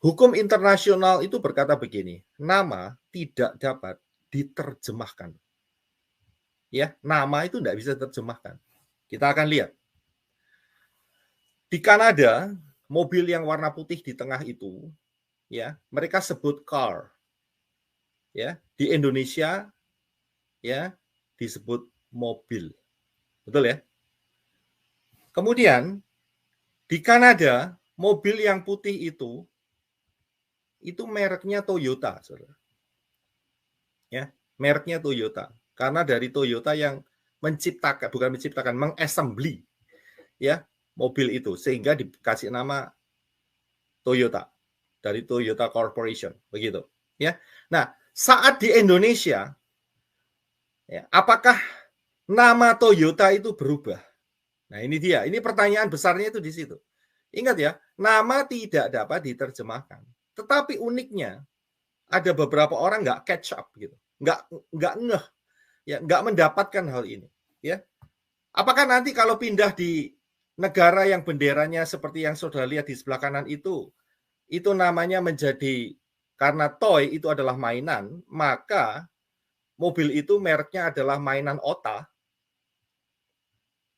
Hukum internasional itu berkata begini, nama tidak dapat diterjemahkan. Ya, nama itu tidak bisa diterjemahkan. Kita akan lihat. Di Kanada, mobil yang warna putih di tengah itu, ya, mereka sebut car. Ya, di Indonesia, ya, disebut mobil. Betul ya? Kemudian di Kanada, mobil yang putih itu mereknya Toyota, saudara. Ya, mereknya Toyota. Karena dari Toyota yang menciptakan, bukan menciptakan, mengassembly, ya, mobil itu sehingga dikasih nama Toyota dari Toyota Corporation, begitu. Ya, nah saat di Indonesia, ya, apakah nama Toyota itu berubah? Nah ini dia, ini pertanyaan besarnya itu di situ. Ingat ya, nama tidak dapat diterjemahkan. Tetapi uniknya, ada beberapa orang nggak catch up gitu, nggak ngeh, ya, nggak mendapatkan hal ini. Ya, apakah nanti kalau pindah di negara yang benderanya seperti yang saudara lihat di sebelah kanan itu namanya menjadi, karena toy itu adalah mainan, maka mobil itu mereknya adalah mainan OTA.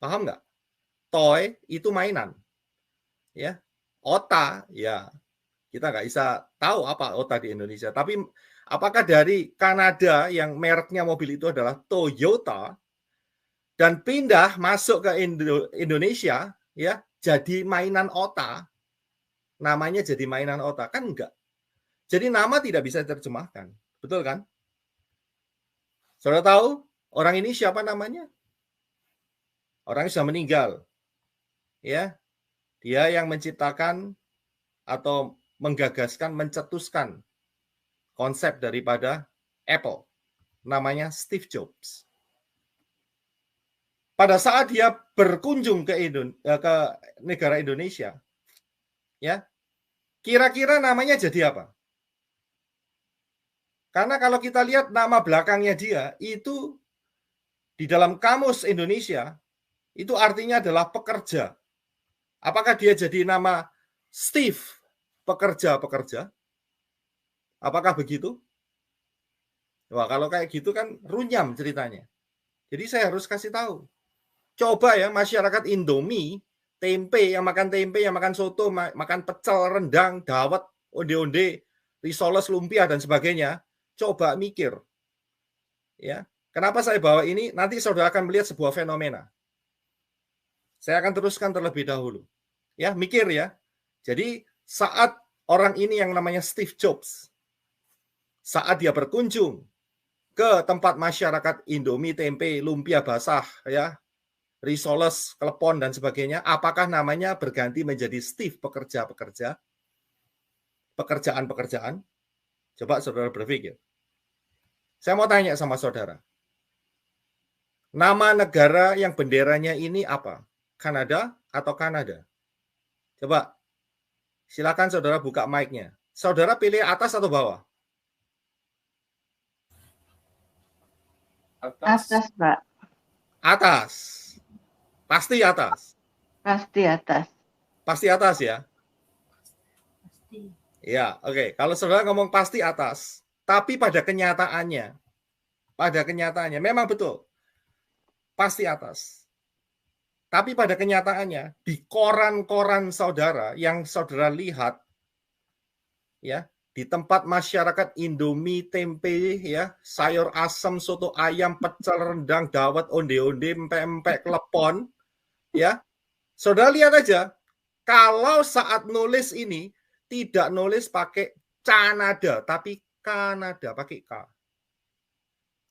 Paham nggak? Toy itu mainan. Ya, OTA, ya kita nggak bisa tahu apa OTA di Indonesia. Tapi apakah dari Kanada yang mereknya mobil itu adalah Toyota dan pindah masuk ke Indonesia, ya jadi mainan OTA, namanya jadi mainan OTA, kan enggak. Jadi nama tidak bisa diterjemahkan, betul kan? Saudara tahu orang ini siapa namanya? Orang sudah meninggal, ya. Dia yang menciptakan atau menggagaskan, mencetuskan konsep daripada Apple. Namanya Steve Jobs. Pada saat dia berkunjung ke negara Indonesia, ya, kira-kira namanya jadi apa? Karena kalau kita lihat nama belakangnya dia, itu di dalam kamus Indonesia, itu artinya adalah pekerja. Apakah dia jadi nama Steve, pekerja-pekerja? Apakah begitu? Wah, kalau kayak gitu kan runyam ceritanya. Jadi saya harus kasih tahu. Coba ya masyarakat Indomie, tempe, yang makan soto, makan pecel, rendang, dawet, onde-onde, risoles, lumpia, dan sebagainya. Coba mikir. Ya, kenapa saya bawa ini? Nanti saudara akan melihat sebuah fenomena. Saya akan teruskan terlebih dahulu. Ya, mikir ya. Jadi saat orang ini yang namanya Steve Jobs, saat dia berkunjung ke tempat masyarakat Indomie, tempe, lumpia basah, ya, risoles, klepon, dan sebagainya, apakah namanya berganti menjadi Steve pekerja-pekerja, pekerjaan-pekerjaan? Coba saudara berpikir. Saya mau tanya sama saudara. Nama negara yang benderanya ini apa? Kanada atau Kanada? Coba, silakan saudara buka mic-nya. Saudara pilih atas atau bawah? Atas, Pak. Atas. Pasti atas. Pasti atas. Pasti atas ya? Pasti. Ya, oke. Kalau saudara ngomong pasti atas, tapi pada kenyataannya memang betul pasti atas. Tapi pada kenyataannya di koran-koran saudara yang saudara lihat, ya, di tempat masyarakat Indomie, tempe, ya, sayur asam, soto ayam, pecel, rendang, dawet, onde-onde, empek-empek, klepon, ya, saudara lihat aja. Kalau saat nulis ini tidak nulis pakai Canada, tapi Kanada pakai K.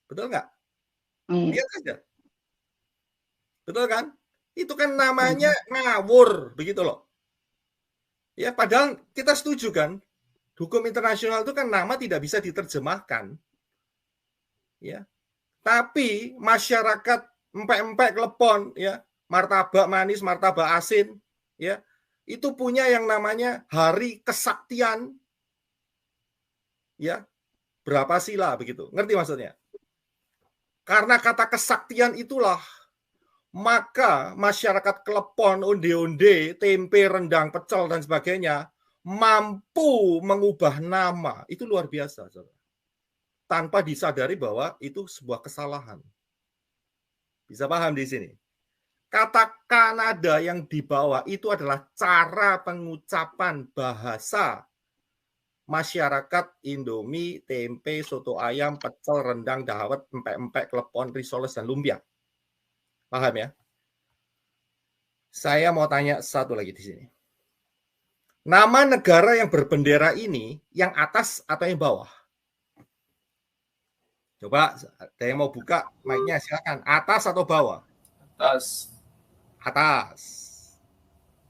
Betul nggak? Lihat aja. Betul kan? Itu kan namanya ngawur, begitu loh. Ya, padahal kita setuju kan, hukum internasional itu kan nama tidak bisa diterjemahkan. Ya. Tapi masyarakat empek-empek klepon, ya, martabak manis, martabak asin, ya, itu punya yang namanya hari kesaktian, ya, berapa sila begitu. Ngerti maksudnya? Karena kata kesaktian itulah maka masyarakat klepon, onde-onde, tempe, rendang, pecel, dan sebagainya mampu mengubah nama, itu luar biasa, saudara. Tanpa disadari bahwa itu sebuah kesalahan. Bisa paham di sini? Kata Kanada yang dibawa itu adalah cara pengucapan bahasa masyarakat Indomie, tempe, soto ayam, pecel, rendang, dawet, empek-empek, klepon, risoles, dan lumpia. Paham ya? Saya mau tanya satu lagi di sini. Nama negara yang berbendera ini yang atas atau yang bawah? Coba, ada yang mau buka mic-nya, silakan. Atas atau bawah? Atas. Atas.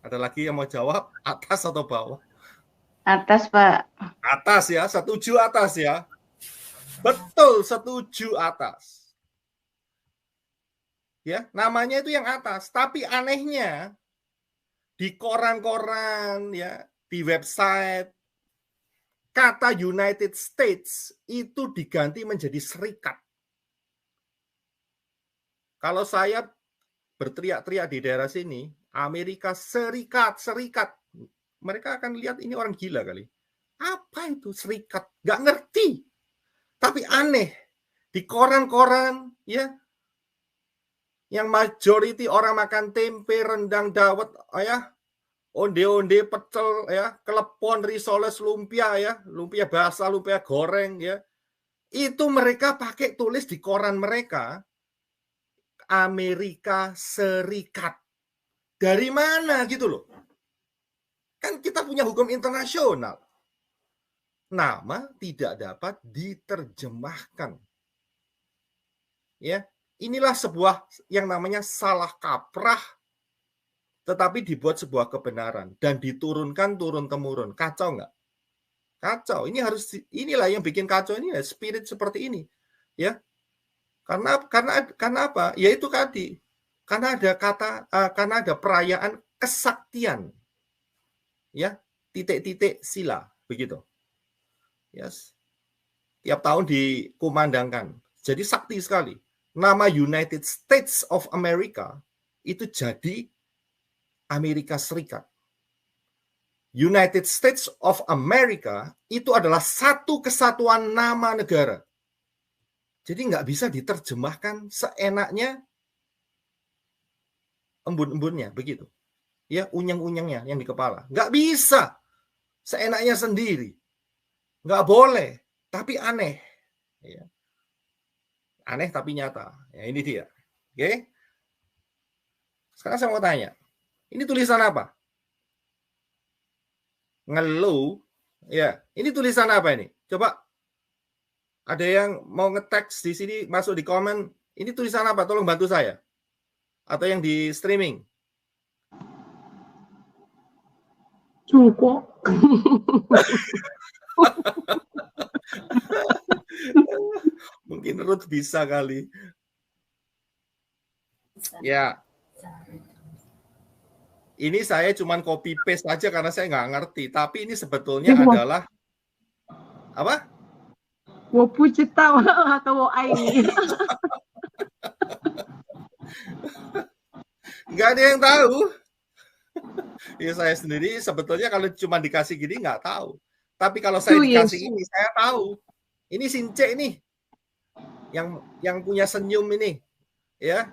Ada lagi yang mau jawab? Atas atau bawah? Atas, Pak. Atas ya, setuju atas ya. Betul, setuju atas. Ya, namanya itu yang atas. Tapi anehnya di koran-koran ya, di website kata United States itu diganti menjadi serikat. Kalau saya berteriak-teriak di daerah sini, Amerika Serikat, serikat. Mereka akan lihat ini orang gila kali. Apa itu serikat? Nggak ngerti. Tapi aneh. Di koran-koran, ya, yang majority orang makan tempe, rendang, dawet, ya, onde-onde, pecel, ya, klepon, risoles, lumpia, ya, lumpia basah, lumpia goreng, ya. Itu mereka pakai tulis di koran mereka, Amerika Serikat. Dari mana gitu loh? Kan kita punya hukum internasional. Nama tidak dapat diterjemahkan. Ya, inilah sebuah yang namanya salah kaprah, tetapi dibuat sebuah kebenaran dan diturunkan turun-temurun. Kacau nggak? Kacau. Inilah yang bikin kacau ini ya, spirit seperti ini. Ya. Karena apa? Ya itu tadi. Karena ada perayaan kesaktian. Ya, titik-titik sila begitu. Yes. Tiap tahun dikumandangkan. Jadi sakti sekali. Nama United States of America itu jadi Amerika Serikat. United States of America itu adalah satu kesatuan nama negara. Jadi nggak bisa diterjemahkan seenaknya embun-embunnya begitu. Ya, unyang-unyangnya yang di kepala. Nggak bisa seenaknya sendiri. Nggak boleh, tapi aneh. Ya. Aneh tapi nyata. Ya, ini dia. Oke. Sekarang saya mau tanya. Ini tulisan apa? Ngeluh. Ya, ini tulisan apa ini? Coba ada yang mau nge-text di sini, masuk di komen. Ini tulisan apa? Tolong bantu saya. Atau yang di streaming. Cukup. Mungkin Ruth bisa kali. Ya. Ini saya cuman copy paste aja karena saya nggak ngerti. Tapi ini sebetulnya adalah apa? Wo Pucita atau wo Aini. Nggak ada yang tahu. Ya saya sendiri sebetulnya kalau cuma dikasih gini nggak tahu. Tapi kalau saya dikasih ini saya tahu. Ini Since nih. Yang punya senyum ini. Ya.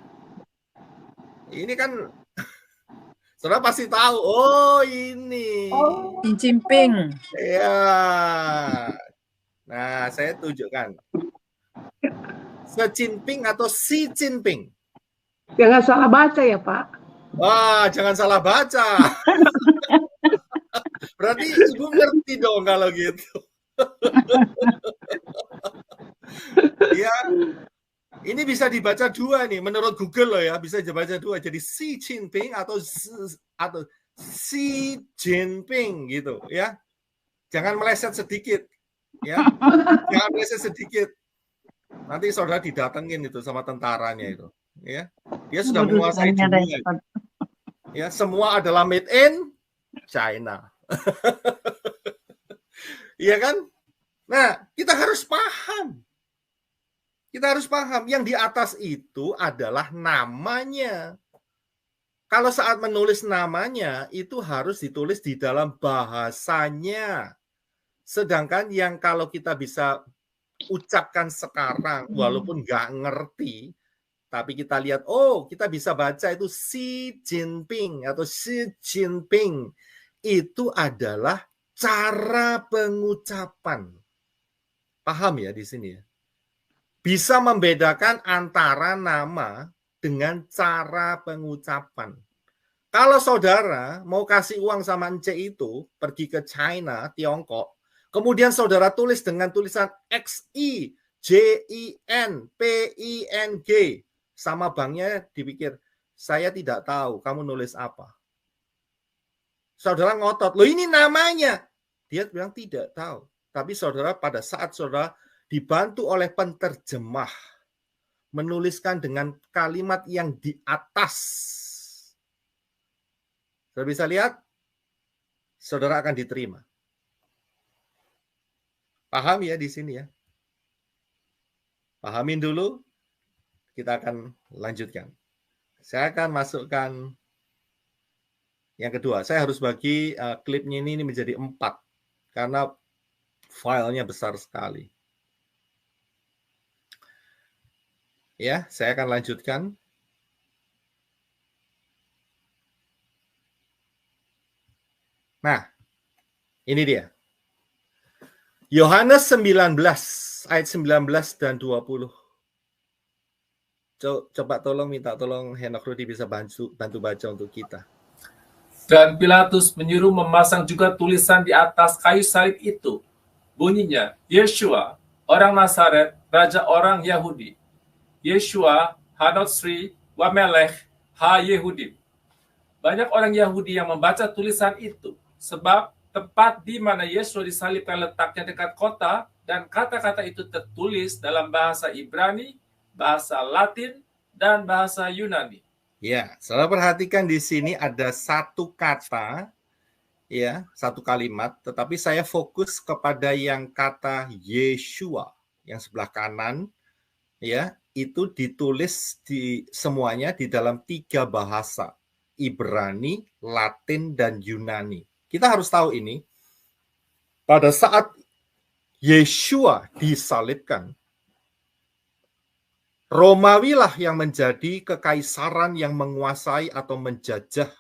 Ini kan saudara pasti tahu. Oh, ini. Oh. Xi Jinping. Ya. Nah, saya tunjukkan. Xi Jinping atau Xi Jinping? Jangan salah baca ya, Pak. Wah, jangan salah baca. Berarti Ibu ngerti dong kalau gitu. Ya, ini bisa dibaca dua nih, menurut Google loh ya, bisa dibaca dua. Jadi Xi Jinping atau Xi Jinping gitu ya. Jangan meleset sedikit, ya. Jangan meleset sedikit. Nanti saudara didatengin itu sama tentaranya itu, ya. Dia sudah menguasai dunia. Ya, semua adalah made in China. Iya kan? Nah, kita harus paham. Kita harus paham yang di atas itu adalah namanya. Kalau saat menulis namanya, itu harus ditulis di dalam bahasanya. Sedangkan yang kalau kita bisa ucapkan sekarang, walaupun nggak ngerti, tapi kita lihat, oh kita bisa baca itu Xi Jinping atau Xi Jinping. Itu adalah cara pengucapan. Paham ya di sini ya? Bisa membedakan antara nama dengan cara pengucapan. Kalau saudara mau kasih uang sama Ence itu, pergi ke China, Tiongkok, kemudian saudara tulis dengan tulisan XIJINPING, sama banknya dipikir, saya tidak tahu kamu nulis apa. Saudara ngotot, loh ini namanya. Dia bilang tidak tahu. Tapi saudara pada saat saudara dibantu oleh penterjemah, menuliskan dengan kalimat yang di atas. Saudara bisa lihat, saudara akan diterima. Paham ya di sini ya? Pahamin dulu, kita akan lanjutkan. Saya akan masukkan yang kedua. Saya harus bagi klipnya ini menjadi 4, karena filenya besar sekali. Ya, saya akan lanjutkan. Nah, ini dia. Yohanes 19 ayat 19 dan 20. Coba minta tolong Henok Rudi bisa bantu baca untuk kita. Dan Pilatus menyuruh memasang juga tulisan di atas kayu salib itu. Bunyinya, Yeshua, orang Nazaret, Raja orang Yahudi. Yeshua, Hanotsri, Wamelech, Ha-Yehudim. Banyak orang Yahudi yang membaca tulisan itu, sebab tempat di mana Yesus disalibkan letaknya dekat kota, dan kata-kata itu tertulis dalam bahasa Ibrani, bahasa Latin, dan bahasa Yunani. Ya, saudara perhatikan di sini ada satu kata, ya, satu kalimat, tetapi saya fokus kepada yang kata Yeshua, yang sebelah kanan, ya, itu ditulis di semuanya di dalam 3 bahasa, Ibrani, Latin, dan Yunani. Kita harus tahu ini, pada saat Yeshua disalibkan, Romawi lah yang menjadi kekaisaran yang menguasai atau menjajah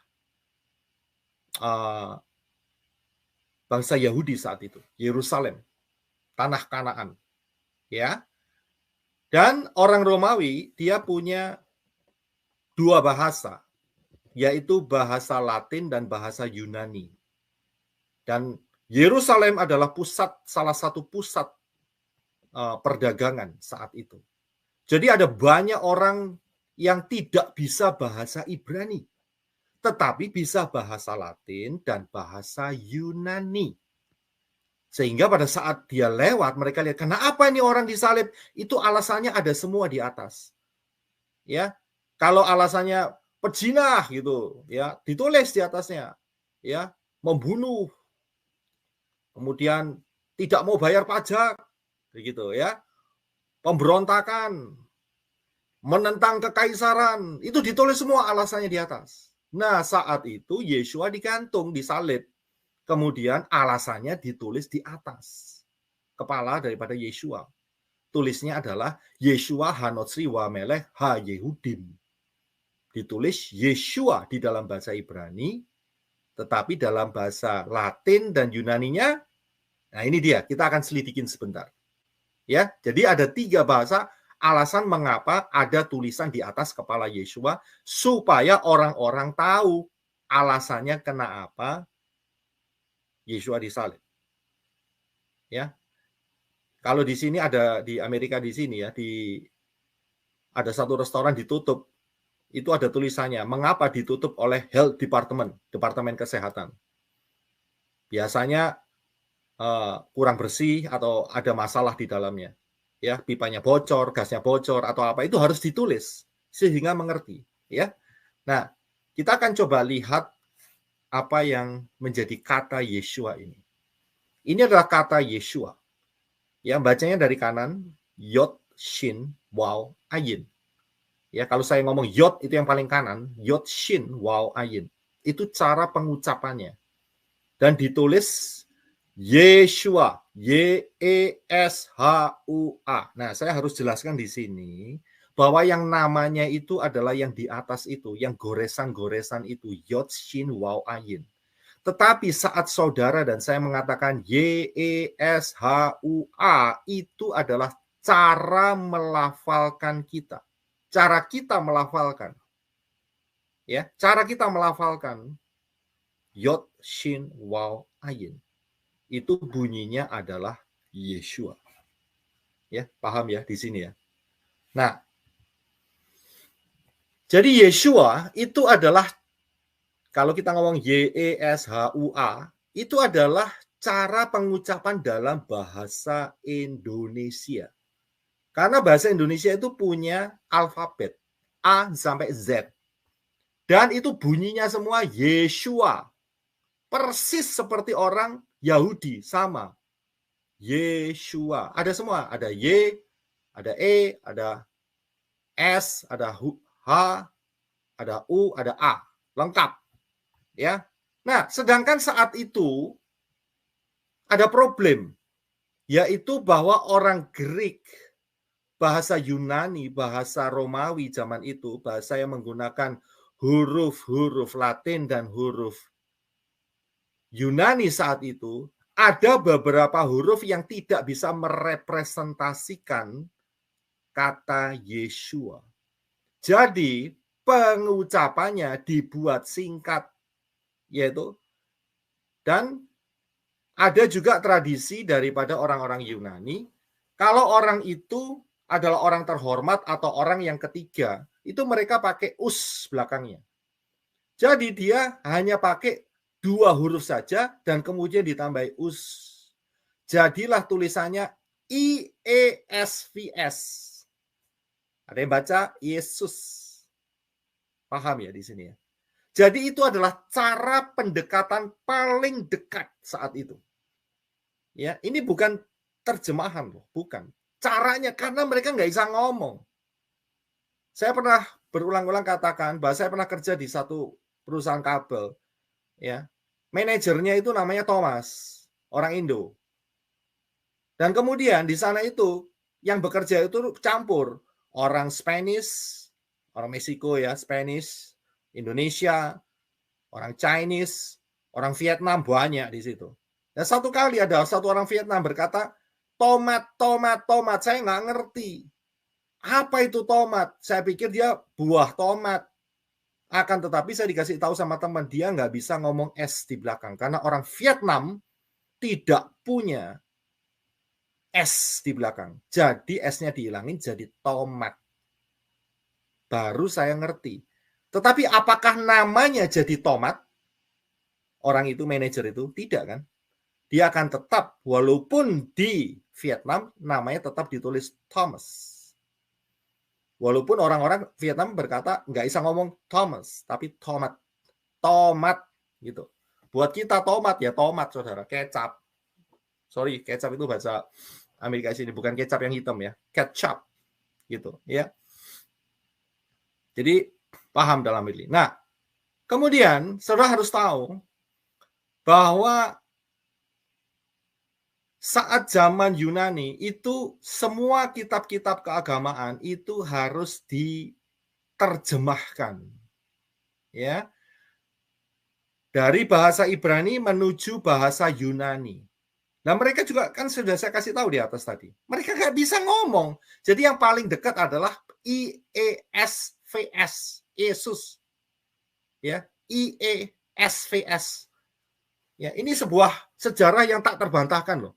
bangsa Yahudi saat itu, Yerusalem, tanah Kanaan, ya. Dan orang Romawi dia punya 2 bahasa, yaitu bahasa Latin dan bahasa Yunani. Dan Yerusalem adalah salah satu pusat perdagangan saat itu. Jadi ada banyak orang yang tidak bisa bahasa Ibrani, tetapi bisa bahasa Latin dan bahasa Yunani. Sehingga pada saat dia lewat, mereka lihat, kenapa ini orang disalib? Itu alasannya ada semua di atas. Ya, kalau alasannya pejinah gitu, ya ditulis di atasnya, ya membunuh, kemudian tidak mau bayar pajak, begitu ya. Pemberontakan, menentang kekaisaran, itu ditulis semua alasannya di atas. Nah, saat itu Yeshua digantung, disalib. Kemudian alasannya ditulis di atas kepala daripada Yeshua. Tulisnya adalah Yeshua Hanotsri Wamelech Ha-Yehudim. Ditulis Yeshua di dalam bahasa Ibrani, tetapi dalam bahasa Latin dan Yunaninya, nah ini dia, kita akan selidikin sebentar. Ya, jadi ada 3 bahasa alasan mengapa ada tulisan di atas kepala Yeshua supaya orang-orang tahu alasannya kenapa Yeshua disalib. Ya. Kalau di sini ada di Amerika di sini ya, ada satu restoran ditutup. Itu ada tulisannya, mengapa ditutup oleh Health Department, Departemen Kesehatan. Biasanya kurang bersih atau ada masalah di dalamnya, ya pipanya bocor, gasnya bocor atau apa, itu harus ditulis sehingga mengerti, ya. Nah, kita akan coba lihat apa yang menjadi kata Yeshua ini. Ini adalah kata Yeshua, ya bacanya dari kanan, Yod Shin Waw Ayin. Ya, kalau saya ngomong yod itu yang paling kanan, yod shin waw ayin. Itu cara pengucapannya. Dan ditulis Yeshua, Y-E-S-H-U-A. Nah, saya harus jelaskan di sini bahwa yang namanya itu adalah yang di atas itu, yang goresan-goresan itu, yod shin waw ayin. Tetapi saat saudara dan saya mengatakan Y-E-S-H-U-A, itu adalah cara melafalkan kita. Cara kita melafalkan. Ya, cara kita melafalkan yod shin waw ayin. Itu bunyinya adalah Yeshua. Ya, paham ya di sini ya. Nah, jadi Yeshua itu adalah, kalau kita ngomong Y-E-S-H-U-A, itu adalah cara pengucapan dalam bahasa Indonesia. Karena bahasa Indonesia itu punya alfabet A sampai Z. Dan itu bunyinya semua Yeshua. Persis seperti orang Yahudi, sama. Yeshua. Ada semua. Ada Y, ada E, ada S, ada H, ada U, ada A. Lengkap. Ya. Nah, sedangkan saat itu ada problem. Yaitu bahwa orang Greek, bahasa Yunani, bahasa Romawi zaman itu, bahasa yang menggunakan huruf-huruf Latin dan huruf Yunani saat itu, ada beberapa huruf yang tidak bisa merepresentasikan kata Yeshua. Jadi pengucapannya dibuat singkat, yaitu, dan ada juga tradisi daripada orang-orang Yunani, kalau orang itu adalah orang terhormat atau orang yang ketiga, itu mereka pakai us belakangnya. Jadi dia hanya pakai 2 huruf saja dan kemudian ditambahi us. Jadilah tulisannya IESVS. Ada yang baca Yesus. Paham ya di sini ya? Jadi itu adalah cara pendekatan paling dekat saat itu. Ya, ini bukan terjemahan loh, bukan. Caranya karena mereka nggak bisa ngomong. Saya pernah berulang-ulang katakan bahwa saya pernah kerja di satu perusahaan kabel. Ya, manajernya itu namanya Thomas, orang Indo. Dan kemudian di sana itu yang bekerja itu campur orang Spanish, orang Meksiko ya, Spanish, Indonesia, orang Chinese, orang Vietnam, banyak di situ. Dan satu kali ada satu orang Vietnam berkata, tomat. Saya nggak ngerti. Apa itu tomat? Saya pikir dia buah tomat. Akan tetapi saya dikasih tahu sama teman, dia nggak bisa ngomong S di belakang. Karena orang Vietnam tidak punya S di belakang. Jadi S-nya dihilangin jadi tomat. Baru saya ngerti. Tetapi apakah namanya jadi tomat? Orang itu, manajer itu, tidak kan? Dia akan tetap, walaupun di Vietnam, namanya tetap ditulis Thomas. Walaupun orang-orang Vietnam berkata, nggak bisa ngomong Thomas, tapi tomat. Tomat, gitu. Buat kita tomat, ya tomat, saudara. Kecap. Sorry, kecap itu bahasa Amerika sini, bukan kecap yang hitam ya. Ketchup, gitu. Ya. Jadi, paham dalam ini. Nah, kemudian, saudara harus tahu bahwa saat zaman Yunani itu semua kitab-kitab keagamaan itu harus diterjemahkan. Ya. Dari bahasa Ibrani menuju bahasa Yunani. Nah, mereka juga kan sudah saya kasih tahu di atas tadi. Mereka nggak bisa ngomong. Jadi yang paling dekat adalah IESVS, Yesus. Ya, IESVS. Ya, ini sebuah sejarah yang tak terbantahkan loh.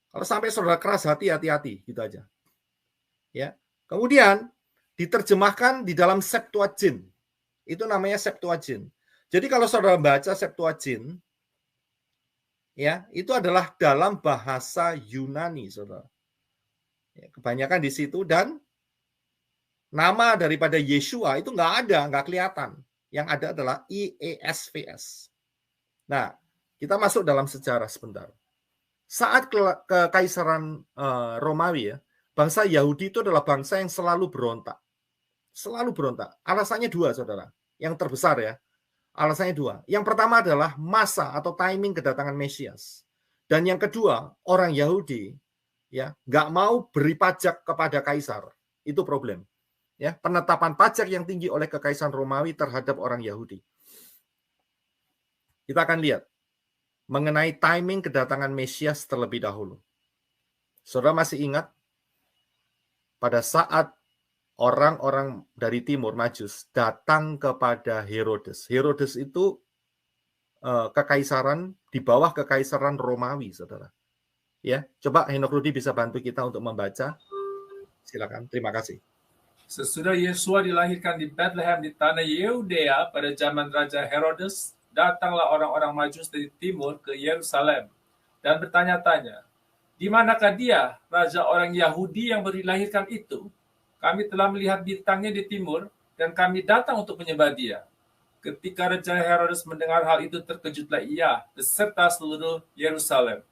Kalau sampai saudara keras hati, hati-hati, gitu aja. Ya. Kemudian diterjemahkan di dalam Septuagint. Itu namanya Septuagint. Jadi kalau saudara baca Septuagint, ya, itu adalah dalam bahasa Yunani, saudara. Ya, kebanyakan di situ, dan nama daripada Yeshua itu nggak ada, nggak kelihatan. Yang ada adalah IESVS. Nah, kita masuk dalam sejarah sebentar. Saat kekaisaran Romawi ya, bangsa Yahudi itu adalah bangsa yang selalu berontak. Selalu berontak. Alasannya dua, saudara. Yang terbesar ya. Alasannya dua. Yang pertama adalah masa atau timing kedatangan Mesias. Dan yang kedua, orang Yahudi ya nggak mau beri pajak kepada kaisar. Itu problem. Ya, penetapan pajak yang tinggi oleh kekaisaran Romawi terhadap orang Yahudi. Kita akan lihat mengenai timing kedatangan Mesias terlebih dahulu. Saudara masih ingat pada saat orang-orang dari timur Majus datang kepada Herodes. Herodes itu kekaisaran di bawah kekaisaran Romawi, saudara. Ya, coba Henok Rudi bisa bantu kita untuk membaca. Silakan, terima kasih. Sesudah Yesua dilahirkan di Bethlehem di tanah Yudea pada zaman Raja Herodes, datanglah orang-orang Majus dari timur ke Yerusalem dan bertanya-tanya, di manakah dia, raja orang Yahudi yang dilahirkan itu? Kami telah melihat bintangnya di timur dan kami datang untuk menyembah dia. Ketika Raja Herodes mendengar hal itu, terkejutlah ia beserta seluruh Yerusalem.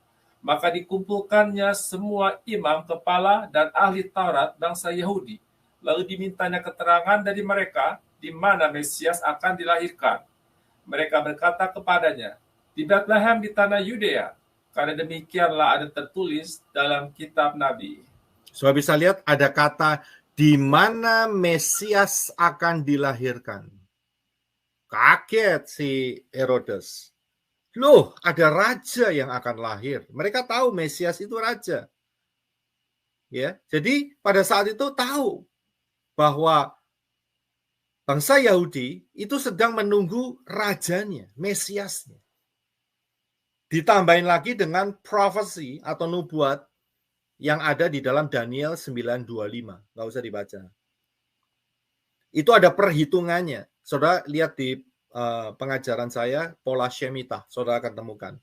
Maka dikumpulkannya semua imam, kepala, dan ahli Taurat bangsa Yahudi. Lalu dimintanya keterangan dari mereka di mana Mesias akan dilahirkan. Mereka berkata kepadanya, di Bethlehem di tanah Yudea, karena demikianlah ada tertulis dalam kitab Nabi. Saudara bisa lihat ada kata di mana Mesias akan dilahirkan. Kaget si Herodes. Loh, ada raja yang akan lahir. Mereka tahu Mesias itu raja. Ya, jadi pada saat itu tahu bahwa bangsa Yahudi itu sedang menunggu rajanya, Mesiasnya. Ditambahin lagi dengan profesi atau nubuat yang ada di dalam Daniel 9:25. Nggak usah dibaca. Itu ada perhitungannya. Saudara lihat di pengajaran saya, pola Shemitah, saudara akan temukan.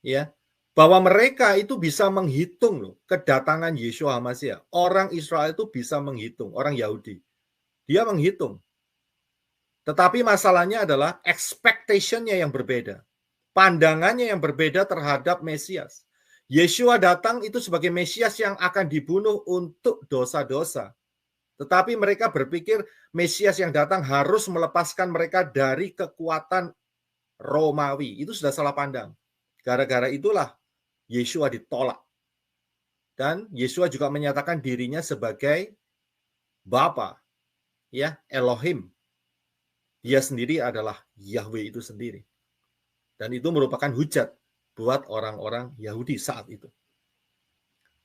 Ya, bahwa mereka itu bisa menghitung loh kedatangan Yeshua HaMashiach. Orang Israel itu bisa menghitung, orang Yahudi. Dia menghitung. Tetapi masalahnya adalah expectation-nya yang berbeda. Pandangannya yang berbeda terhadap Mesias. Yeshua datang itu sebagai Mesias yang akan dibunuh untuk dosa-dosa. Tetapi mereka berpikir Mesias yang datang harus melepaskan mereka dari kekuatan Romawi. Itu sudah salah pandang. Gara-gara itulah Yeshua ditolak. Dan Yeshua juga menyatakan dirinya sebagai Bapa, ya, Elohim. Dia sendiri adalah Yahweh itu sendiri. Dan itu merupakan hujat buat orang-orang Yahudi saat itu.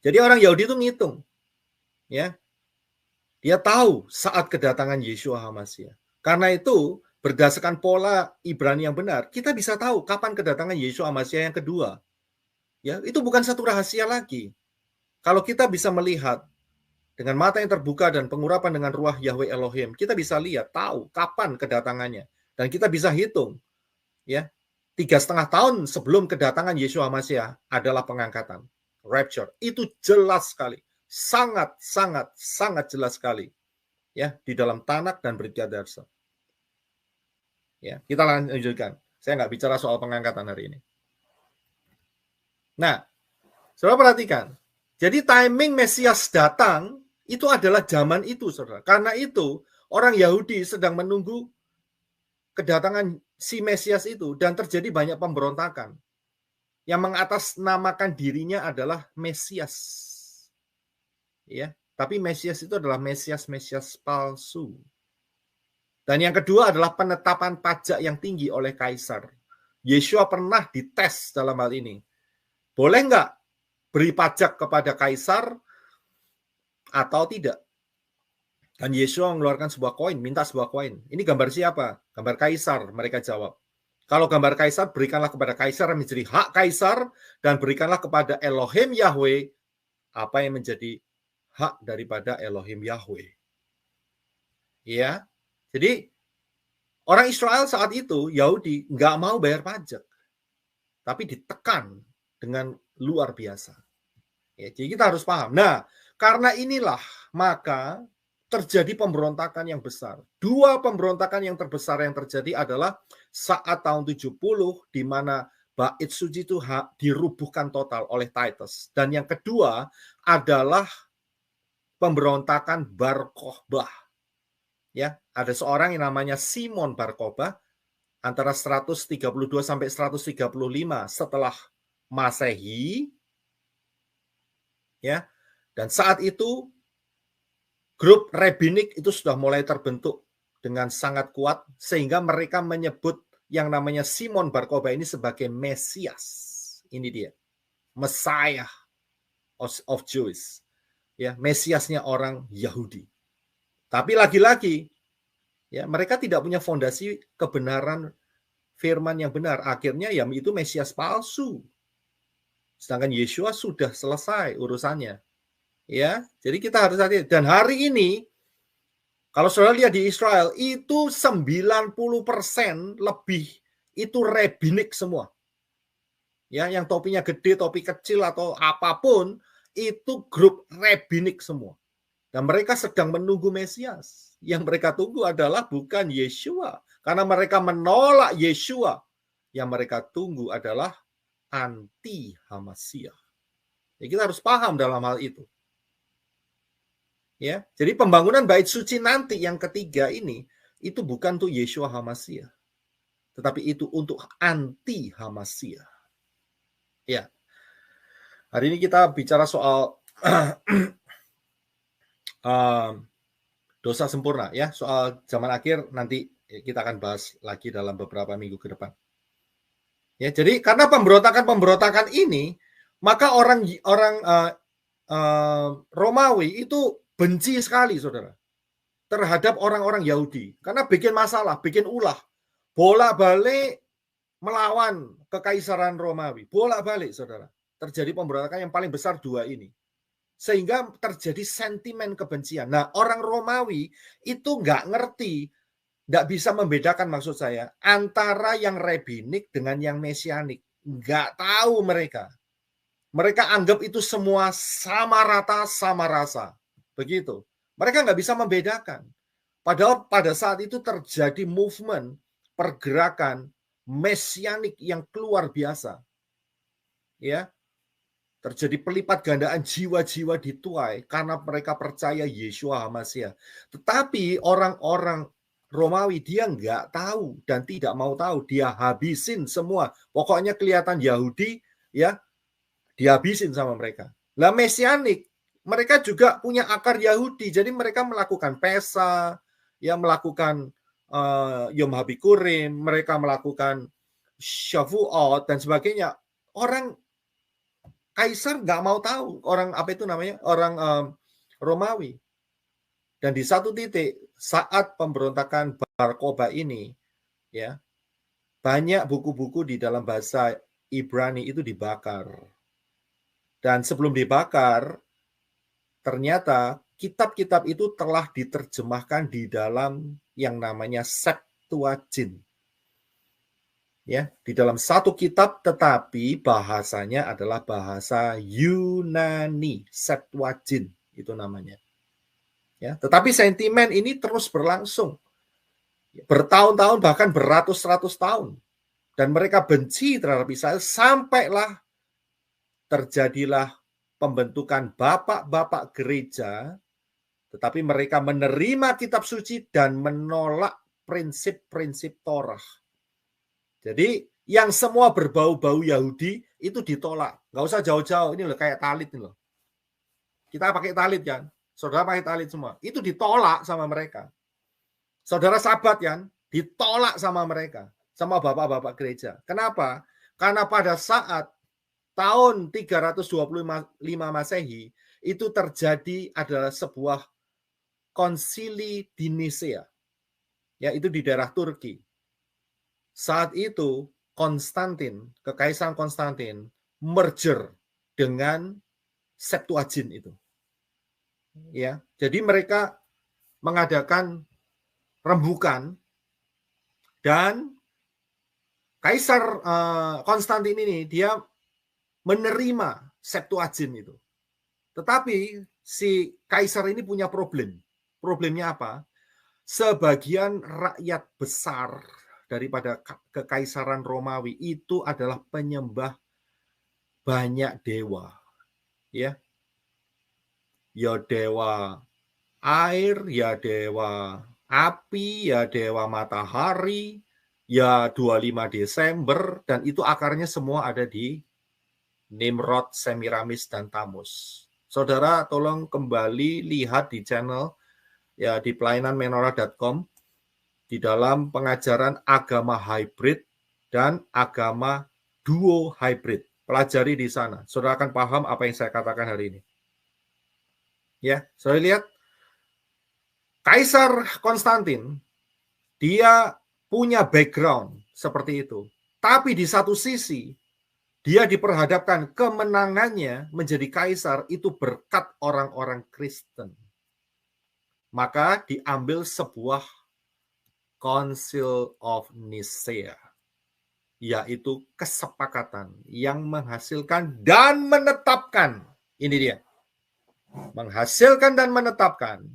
Jadi orang Yahudi itu ngitung. Ya. Dia tahu saat kedatangan Yeshua HaMashiach. Karena itu, berdasarkan pola Ibrani yang benar, kita bisa tahu kapan kedatangan Yeshua HaMashiach yang kedua. Ya, itu bukan satu rahasia lagi. Kalau kita bisa melihat dengan mata yang terbuka dan pengurapan dengan ruah Yahweh Elohim, kita bisa lihat, tahu kapan kedatangannya. Dan kita bisa hitung. Ya, 3,5 tahun sebelum kedatangan Yeshua HaMashiach adalah pengangkatan. Rapture. Itu jelas sekali. Sangat jelas sekali. Ya, di dalam Tanakh dan Brit Darsa. Ya, kita lanjutkan. Saya nggak bicara soal pengangkatan hari ini. Nah, saudara perhatikan. Jadi timing Mesias datang itu adalah zaman itu, saudara. Karena itu, orang Yahudi sedang menunggu kedatangan si Mesias itu dan terjadi banyak pemberontakan. Yang mengatasnamakan dirinya adalah Mesias. Ya, tapi Mesias itu adalah Mesias palsu. Dan yang kedua adalah penetapan pajak yang tinggi oleh kaisar. Yeshua pernah dites dalam hal ini. Boleh nggak beri pajak kepada kaisar atau tidak? Dan Yeshua mengeluarkan sebuah koin, minta sebuah koin. Ini gambar siapa? Gambar kaisar, mereka jawab. Kalau gambar kaisar, berikanlah kepada kaisar yang menjadi hak kaisar, dan berikanlah kepada Elohim Yahweh apa yang menjadi hak daripada Elohim Yahweh. Ya, jadi orang Israel saat itu, Yahudi, nggak mau bayar pajak. Tapi ditekan dengan luar biasa. Ya, jadi kita harus paham. Nah, karena inilah maka terjadi pemberontakan yang besar. Dua pemberontakan yang terbesar yang terjadi adalah saat tahun 70 di mana Bait Suci itu dirubuhkan total oleh Titus. Dan yang kedua adalah pemberontakan Bar Kokhbah. Ya, ada seorang yang namanya Simon Bar Kokhba antara 132 sampai 135 setelah Masehi, ya. Dan saat itu grup rabbinik itu sudah mulai terbentuk dengan sangat kuat sehingga mereka menyebut yang namanya Simon Bar Kokhba ini sebagai Mesias. Ini dia, Messiah of Jews, ya, Mesiasnya orang Yahudi. Tapi lagi-lagi, ya, mereka tidak punya fondasi kebenaran firman yang benar. Akhirnya ya itu Mesias palsu. Sedangkan Yeshua sudah selesai urusannya. Ya, jadi kita harus hati. Dan hari ini kalau saudara lihat di Israel itu 90% lebih itu rabbinik semua. Ya, yang topinya gede, topi kecil atau apapun itu grup rabbinik semua. Dan mereka sedang menunggu Mesias. Yang mereka tunggu adalah bukan Yeshua. Karena mereka menolak Yeshua. Yang mereka tunggu adalah anti-Hamasiah. Ya, kita harus paham dalam hal itu. Ya, jadi pembangunan bait suci nanti yang ketiga ini itu bukan untuk Yeshua Hamasiah, tetapi itu untuk anti-Hamasiah. Ya. Hari ini kita bicara soal dosa sempurna, ya, soal zaman akhir nanti kita akan bahas lagi dalam beberapa minggu ke depan. Ya, jadi karena pemberontakan ini, maka orang Romawi itu benci sekali, saudara, terhadap orang-orang Yahudi karena bikin masalah, bikin ulah, bolak-balik melawan kekaisaran Romawi, bolak-balik, saudara. Terjadi pemberontakan yang paling besar dua ini. Sehingga terjadi sentimen kebencian. Nah, orang Romawi itu nggak ngerti, nggak bisa membedakan maksud saya, antara yang rabbinik dengan yang mesianik. Nggak tahu mereka. Mereka anggap itu semua sama rata, sama rasa. Begitu. Mereka nggak bisa membedakan. Padahal pada saat itu terjadi movement, pergerakan mesianik yang luar biasa. Ya, terjadi pelipat gandaan jiwa-jiwa di Tuai karena mereka percaya Yeshua Hamasiah. Tetapi orang-orang Romawi dia nggak tahu dan tidak mau tahu. Dia habisin semua. Pokoknya kelihatan Yahudi, ya, dihabisin sama mereka. Lah mesianik, mereka juga punya akar Yahudi. Jadi mereka melakukan Pesa, ya, melakukan Yom Habikurim, mereka melakukan Shavuot dan sebagainya. Orang Kaisar nggak mau tahu orang apa itu namanya, orang Romawi. Dan di satu titik saat pemberontakan Bar Kokhba ini, ya, banyak buku-buku di dalam bahasa Ibrani itu dibakar. Dan sebelum dibakar, ternyata kitab-kitab itu telah diterjemahkan di dalam yang namanya Septuagint. Ya, di dalam satu kitab tetapi bahasanya adalah bahasa Yunani, Septuagint itu namanya. Ya, tetapi sentimen ini terus berlangsung. Bertahun-tahun bahkan beratus-ratus tahun. Dan mereka benci terhadap Israel sampailah terjadilah pembentukan bapak-bapak gereja, tetapi mereka menerima kitab suci dan menolak prinsip-prinsip Torah. Jadi yang semua berbau-bau Yahudi itu ditolak. Nggak usah jauh-jauh, ini loh kayak talit ini loh. Kita pakai talit kan, saudara pakai talit semua. Itu ditolak sama mereka. Saudara sabat kan, ditolak sama mereka, sama bapak-bapak gereja. Kenapa? Karena pada saat tahun 325 Masehi itu terjadi adalah sebuah konsili di Nisea, yaitu di daerah Turki. Saat itu Konstantin, Kekaisaran Konstantin merger dengan Septuagint itu. Ya, jadi mereka mengadakan rembukan dan Kaisar Konstantin ini dia menerima Septuagint itu. Tetapi si kaisar ini punya problem. Problemnya apa? Sebagian rakyat besar daripada kekaisaran Romawi itu adalah penyembah banyak dewa. Ya dewa air, ya dewa api, ya dewa matahari, ya 25 Desember, dan itu akarnya semua ada di Nimrod, Semiramis, dan Tamus. Saudara tolong kembali lihat di channel ya di pelayananmenorah.com di dalam pengajaran agama hybrid dan agama duo hybrid. Pelajari di sana. Saudara akan paham apa yang saya katakan hari ini. Ya, saudara lihat Kaisar Konstantin dia punya background seperti itu. Tapi di satu sisi dia diperhadapkan kemenangannya menjadi kaisar itu berkat orang-orang Kristen. Maka diambil sebuah Council of Nicaea, yaitu kesepakatan yang menghasilkan dan menetapkan, ini dia, menghasilkan dan menetapkan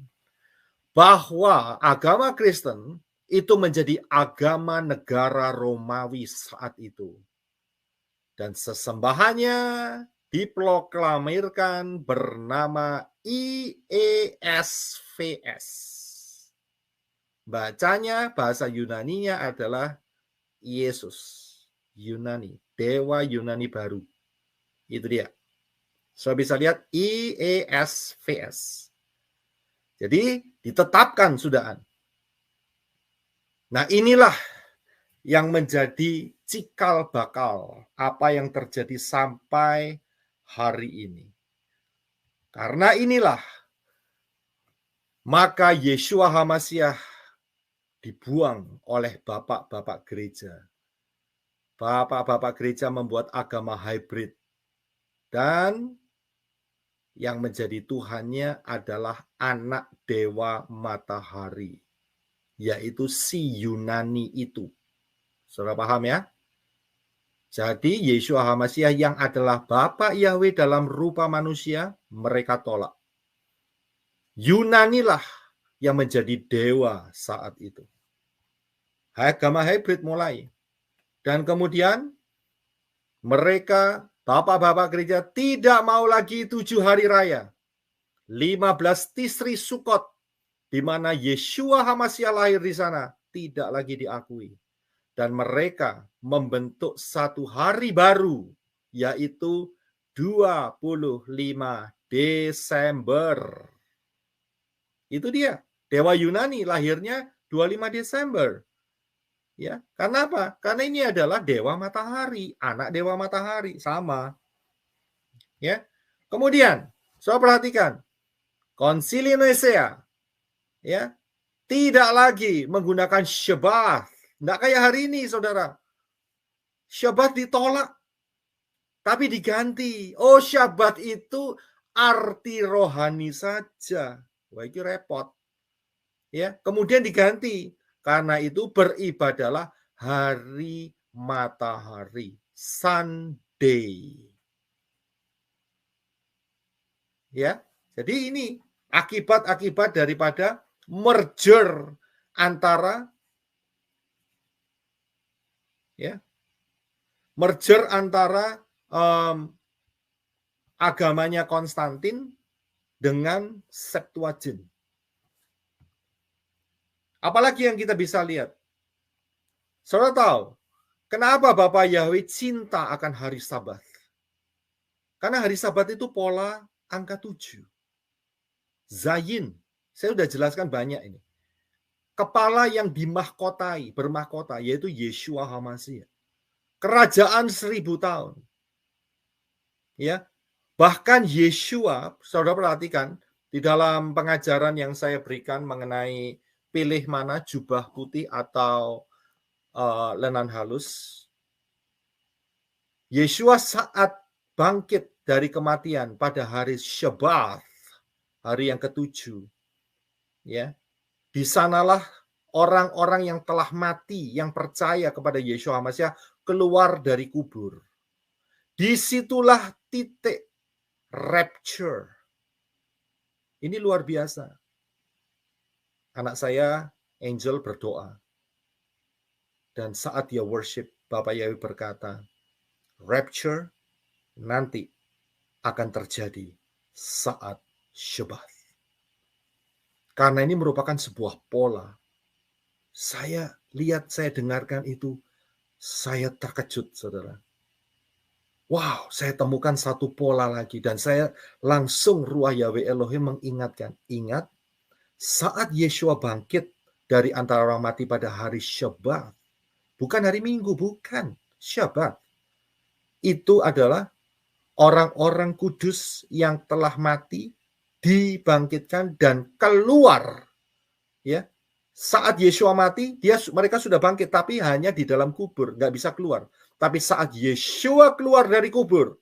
bahwa agama Kristen itu menjadi agama negara Romawi saat itu. Dan sesembahannya diproklamirkan bernama IESVS. Bacanya, bahasa Yunaninya adalah Yesus. Yunani, dewa Yunani baru. Itu dia. So bisa lihat IESVS. Jadi ditetapkan sudahan. Nah inilah yang menjadi cikal bakal apa yang terjadi sampai hari ini. Karena inilah maka Yeshua HaMasyiah dibuang oleh bapak-bapak gereja. Bapak-bapak gereja membuat agama hybrid. Dan yang menjadi Tuhannya adalah anak dewa matahari. Yaitu si Yunani itu. Saudara paham ya? Jadi Yeshua HaMasyiah yang adalah Bapa Yahweh dalam rupa manusia, mereka tolak. Yunanilah yang menjadi dewa saat itu. Agama hybrid mulai. Dan kemudian mereka, bapak-bapak gereja, tidak mau lagi 7 hari raya. 15 Tisri Sukot, di mana Yeshua HaMasyiah lahir di sana, tidak lagi diakui. Dan mereka membentuk satu hari baru, yaitu 25 Desember. Itu dia. Dewa Yunani lahirnya 25 Desember. Ya, karena apa? Karena ini adalah dewa matahari, anak dewa matahari, sama. Ya. Kemudian, saudara perhatikan, Konsili Nicea, ya, tidak lagi menggunakan Shabbat. Nggak kayak hari ini, saudara. Shabbat ditolak, tapi diganti. Oh, Shabbat itu arti rohani saja. Wah, itu repot. Ya, kemudian diganti. Karena itu beribadahlah hari matahari, Sunday. Ya, jadi ini akibat-akibat daripada merger antara agamanya Konstantin dengan Septuagint. Apalagi yang kita bisa lihat? Saudara tahu, kenapa Bapak Yahweh cinta akan hari Sabat? Karena hari Sabat itu pola angka 7. Zayin, saya sudah jelaskan banyak ini. Kepala yang dimahkotai, bermahkota, yaitu Yeshua HaMasyiah. Kerajaan 1000 tahun. Ya, bahkan Yeshua, saudara perhatikan, di dalam pengajaran yang saya berikan mengenai pilih mana jubah putih atau lenan halus. Yeshua saat bangkit dari kematian pada hari Shabbat, hari yang ke-7. Ya. Di sanalah orang-orang yang telah mati, yang percaya kepada Yeshua HaMasyiah keluar dari kubur. Disitulah titik rapture. Ini luar biasa. Anak saya, Angel, berdoa. Dan saat dia worship, Bapak Yahweh berkata, rapture nanti akan terjadi saat Shabbat. Karena ini merupakan sebuah pola Saya lihat, saya dengarkan itu, saya terkejut, saudara. Wow, saya temukan satu pola lagi, dan saya langsung Ruah Yahweh Elohim mengingatkan, ingat, saat Yeshua bangkit dari antara orang mati pada hari Syabat, bukan hari Minggu, bukan, Syabat, itu adalah orang-orang kudus yang telah mati dibangkitkan dan keluar. Ya, saat Yeshua mati, mereka sudah bangkit, tapi hanya di dalam kubur, nggak bisa keluar. Tapi saat Yeshua keluar dari kubur,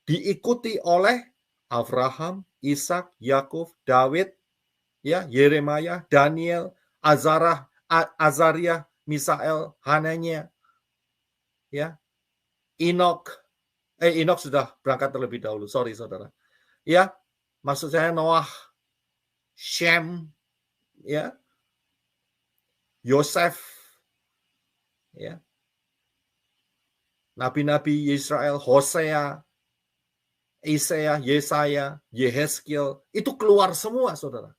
diikuti oleh Abraham, Ishak, Yakub, Daud, ya, Yeremia, Daniel, Azaria, Misael, Hananya, ya, Enoch sudah berangkat terlebih dahulu, sorry saudara. Ya, maksud saya Noah, Shem, ya, Yosef, ya, nabi-nabi Israel, Hosea, Isaiah, Yesaya, Yehezkiel, itu keluar semua, saudara.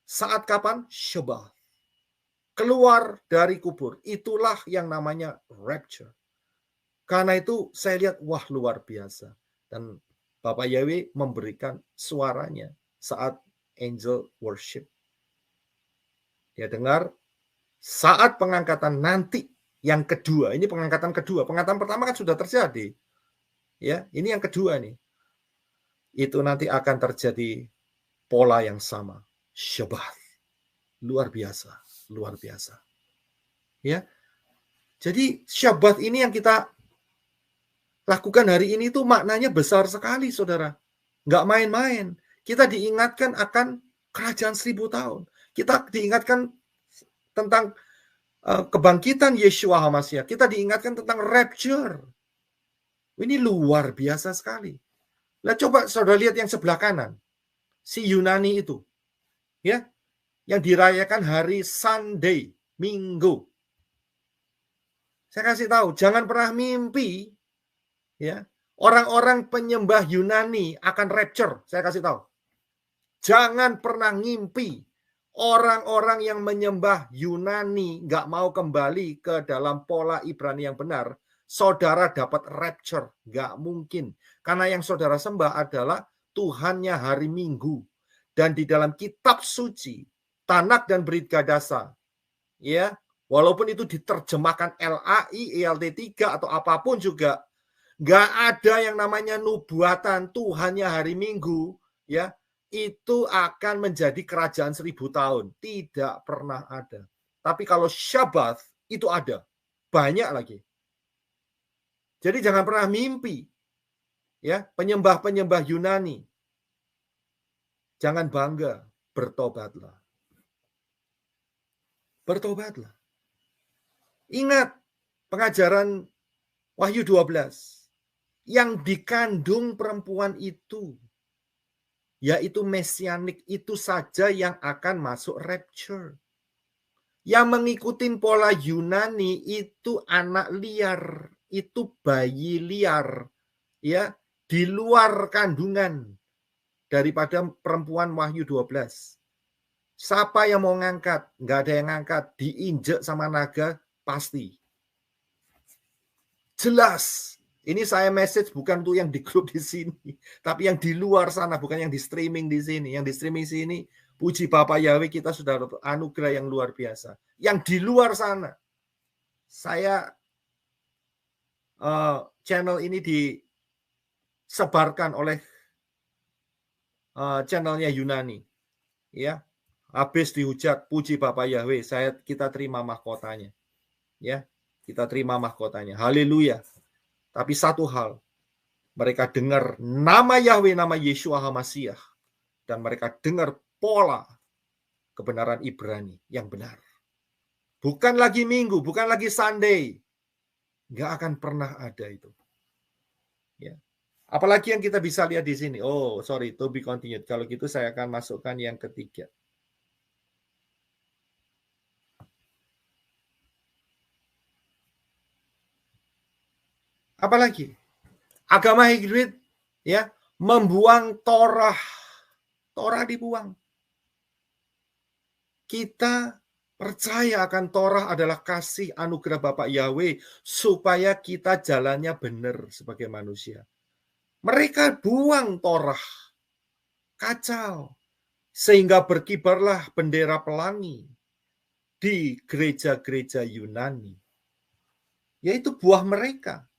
Saat kapan? Syabat. Keluar dari kubur. Itulah yang namanya rapture. Karena itu saya lihat, wah luar biasa. Dan Bapak Yahweh memberikan suaranya saat angel worship. Dia dengar saat pengangkatan nanti yang kedua. Ini pengangkatan kedua. Pengangkatan pertama kan sudah terjadi. Ya, ini yang kedua nih. Itu nanti akan terjadi pola yang sama. Syabat. Luar biasa. Luar biasa. Ya. Jadi Syabat ini yang kita lakukan hari ini tuh maknanya besar sekali, saudara. Nggak main-main. Kita diingatkan akan kerajaan 1000 tahun. Kita diingatkan tentang kebangkitan Yeshua HaMashiach. Kita diingatkan tentang rapture. Ini luar biasa sekali. Nah, coba saudara lihat yang sebelah kanan. Si Yunani itu. Ya. Yang dirayakan hari Sunday, Minggu. Saya kasih tahu, jangan pernah mimpi ya, orang-orang penyembah Yunani akan rapture. Saya kasih tahu. Jangan pernah ngimpi orang-orang yang menyembah Yunani nggak mau kembali ke dalam pola Ibrani yang benar, saudara dapat rapture. Nggak mungkin. Karena yang saudara sembah adalah Tuhannya hari Minggu. Dan di dalam kitab suci, Tanak dan Brit Gadasa, ya, walaupun itu diterjemahkan LAI, ELT3 atau apapun juga, nggak ada yang namanya nubuatan Tuhannya hari Minggu, ya, itu akan menjadi kerajaan 1000 tahun. Tidak pernah ada. Tapi kalau Syabat itu ada, banyak lagi. Jadi jangan pernah mimpi, ya, penyembah-penyembah Yunani. Jangan bangga, bertobatlah. Bertobatlah. Ingat pengajaran Wahyu 12. Yang dikandung perempuan itu, yaitu mesianik, itu saja yang akan masuk rapture. Yang mengikuti pola Yunani itu anak liar, itu bayi liar, ya, di luar kandungan daripada perempuan Wahyu 12. Siapa yang mau ngangkat? Nggak ada yang ngangkat. Diinjek sama naga, pasti. Jelas. Ini saya message bukan tuh yang di grup di sini. Tapi yang di luar sana, bukan yang di streaming di sini. Yang di streaming sini, puji Bapak Yahweh, kita sudah dapat anugerah yang luar biasa. Yang di luar sana, saya channel ini disebarkan oleh channelnya Yunani. Ya. Habis dihujat, puji Bapak Yahweh, kita terima mahkotanya. Ya, kita terima mahkotanya. Haleluya. Tapi satu hal, mereka dengar nama Yahweh, nama Yeshua HaMashiach, dan mereka dengar pola kebenaran Ibrani yang benar. Bukan lagi Minggu, bukan lagi Sunday. Nggak akan pernah ada itu. Ya. Apalagi yang kita bisa lihat di sini. Oh, sorry, to be continued. Kalau gitu saya akan masukkan yang ketiga. Apalagi agama hibrid, ya, membuang Torah. Torah dibuang. Kita Percaya akan Torah adalah kasih anugerah Bapa Yahweh supaya kita jalannya benar sebagai manusia. Mereka buang Torah, kacau, sehingga berkibarlah bendera pelangi di gereja-gereja Yunani. Yaitu buah mereka.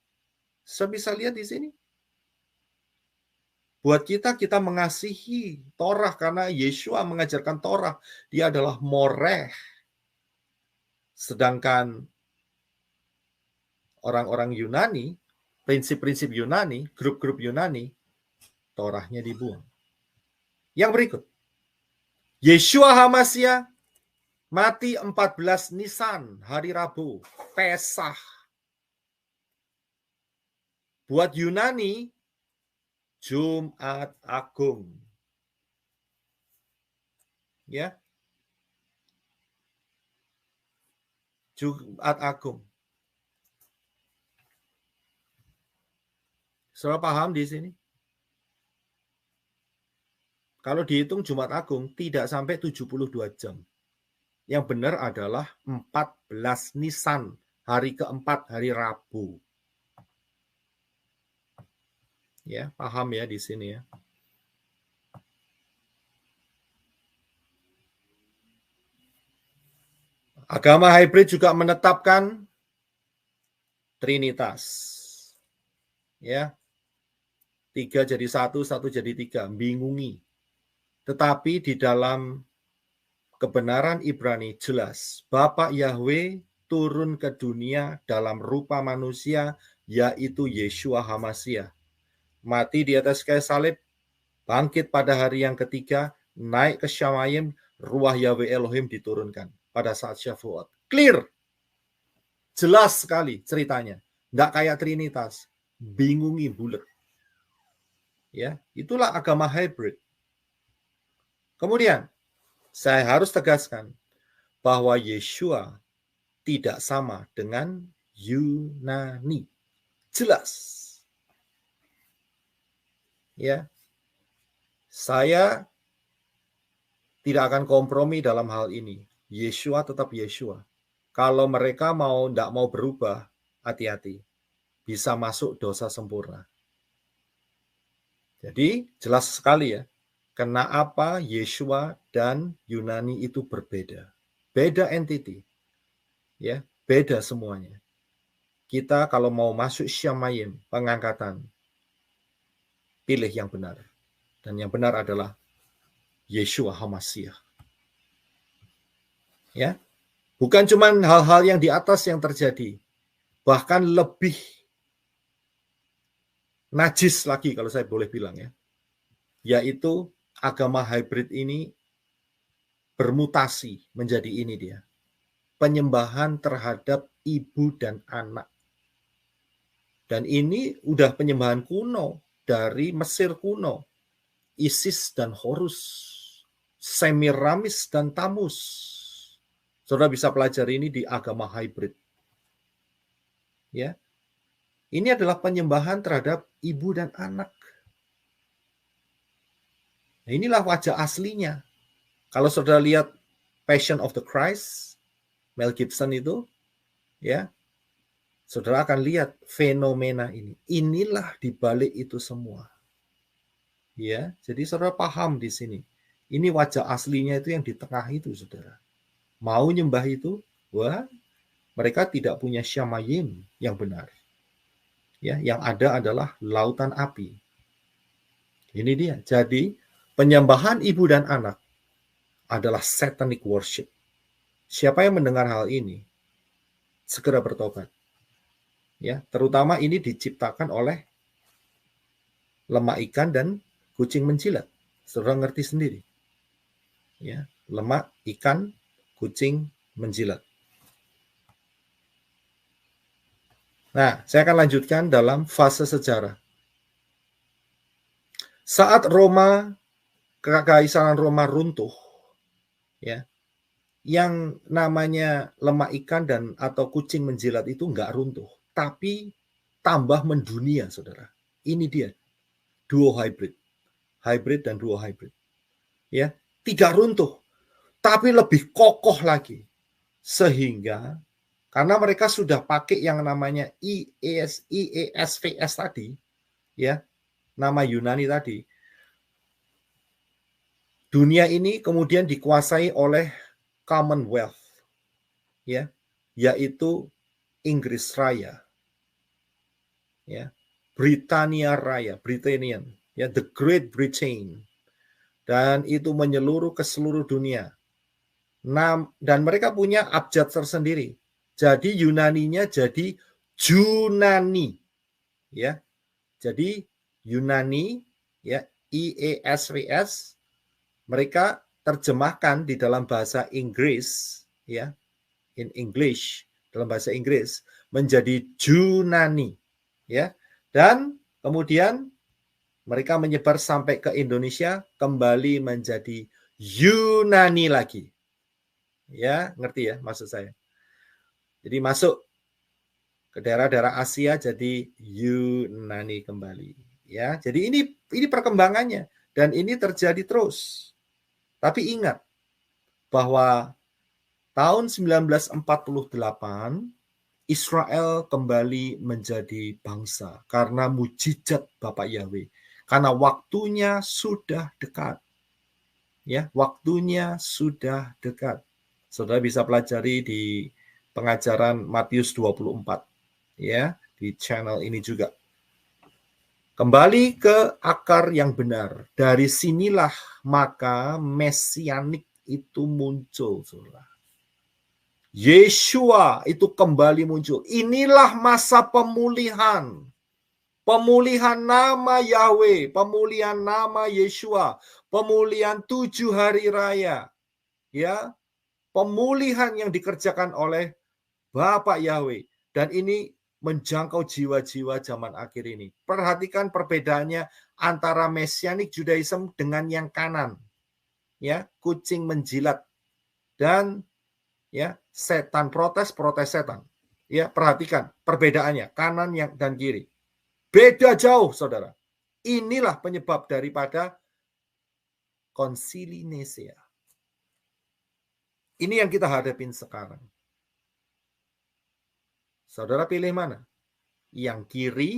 Saya bisa lihat di sini. Buat kita mengasihi Torah karena Yeshua mengajarkan Torah. Dia adalah moreh. Sedangkan orang-orang Yunani, prinsip-prinsip Yunani, grup-grup Yunani, Torahnya dibuang. Yang berikut. Yeshua HaMashiach mati 14 Nisan, hari Rabu, Pesah. Buat Yunani, Jumat Agung. Ya. Jumat Agung. Saudara paham di sini? Kalau dihitung Jumat Agung tidak sampai 72 jam. Yang benar adalah 14 Nisan, hari keempat, hari Rabu. Ya, paham ya di sini ya. Agama hybrid juga menetapkan Trinitas. Ya. 3 jadi 1, 1 jadi 3, bingungi. Tetapi di dalam kebenaran Ibrani jelas, Bapa Yahweh turun ke dunia dalam rupa manusia, yaitu Yeshua HaMashiach. Mati di atas kayu salib, bangkit pada hari yang ketiga, naik ke Syamayim, ruah Yahweh Elohim diturunkan pada saat Syavuot. Clear. Jelas sekali ceritanya. Nggak kayak Trinitas. Bingungi bulat. Ya, itulah agama hybrid. Kemudian, saya harus tegaskan bahwa Yeshua tidak sama dengan Yunani. Jelas. Ya. Saya tidak akan kompromi dalam hal ini. Yeshua tetap Yeshua. Kalau mereka tidak mau berubah, hati-hati. Bisa masuk dosa sempurna. Jadi jelas sekali ya. Kenapa Yeshua dan Yunani itu berbeda. Beda entity. Ya, beda semuanya. Kita kalau mau masuk Syamayim, pengangkatan, pilih yang benar. Dan yang benar adalah Yeshua HaMashiach. Ya. Bukan cuma hal-hal yang di atas yang terjadi. Bahkan lebih najis lagi kalau saya boleh bilang ya. Yaitu agama hybrid ini bermutasi menjadi ini dia. Penyembahan terhadap ibu dan anak. Dan ini udah penyembahan kuno dari Mesir kuno. Isis dan Horus, Semiramis dan Tamus. Saudara bisa pelajari ini di agama hybrid. Ya. Ini adalah penyembahan terhadap ibu dan anak. Nah, inilah wajah aslinya. Kalau saudara lihat Passion of the Christ, Mel Gibson itu, ya, saudara akan lihat fenomena ini. Inilah dibalik itu semua. Ya, jadi saudara paham di sini. Ini wajah aslinya itu yang di tengah itu, saudara. Mau nyembah itu, wah, mereka tidak punya Syamayim yang benar. Ya, yang ada adalah lautan api. Ini dia. Jadi, penyembahan ibu dan anak adalah satanic worship. Siapa yang mendengar hal ini, segera bertobat. Ya, terutama ini diciptakan oleh lemak ikan dan kucing menjilat. Saudara ngerti sendiri. Ya, lemak ikan, kucing menjilat. Nah, saya akan lanjutkan dalam fase sejarah. Saat Kekaisaran Roma runtuh, ya, yang namanya lemak ikan dan atau kucing menjilat itu enggak runtuh, tapi tambah mendunia, saudara. Ini dia, duo hybrid dan duo hybrid. Ya, tidak runtuh, tapi lebih kokoh lagi. Sehingga karena mereka sudah pakai yang namanya IESVS tadi, ya, nama Yunani tadi. Dunia ini kemudian dikuasai oleh Commonwealth, ya, yaitu Inggris Raya, ya, Britania Raya, Britannian, ya, the Great Britain, dan itu menyeluruh ke seluruh dunia. Dan mereka punya abjad tersendiri. Jadi Yunaninya jadi Junani, ya. Jadi Yunani, ya, IESVS, mereka terjemahkan di dalam bahasa Inggris, ya, in English, dalam bahasa Inggris menjadi Junani, ya. Dan kemudian mereka menyebar sampai ke Indonesia, kembali menjadi Yunani lagi. Ya, ngerti ya maksud saya. Jadi masuk ke daerah-daerah Asia jadi Yunani kembali, ya. Jadi ini perkembangannya dan ini terjadi terus. Tapi ingat bahwa tahun 1948 Israel kembali menjadi bangsa karena mujizat Bapak Yahweh. Karena waktunya sudah dekat. Ya, waktunya sudah dekat. Saudara bisa pelajari di pengajaran Matius 24, ya, di channel ini juga. Kembali ke akar yang benar. Dari sinilah maka mesianik itu muncul, saudara. Yeshua itu kembali muncul. Inilah masa pemulihan. Pemulihan nama Yahweh, pemulihan nama Yeshua, pemulihan 7 hari raya. Ya, pemulihan yang dikerjakan oleh Bapak Yahweh. Dan ini menjangkau jiwa-jiwa zaman akhir ini. Perhatikan perbedaannya antara Messianic Judaism dengan yang kanan. Ya, kucing menjilat dan ya, setan protes setan. Ya, perhatikan perbedaannya kanan dan kiri. Beda jauh, saudara. Inilah penyebab daripada Konsili Nisea. Ini yang kita hadapin sekarang. Saudara pilih mana? Yang kiri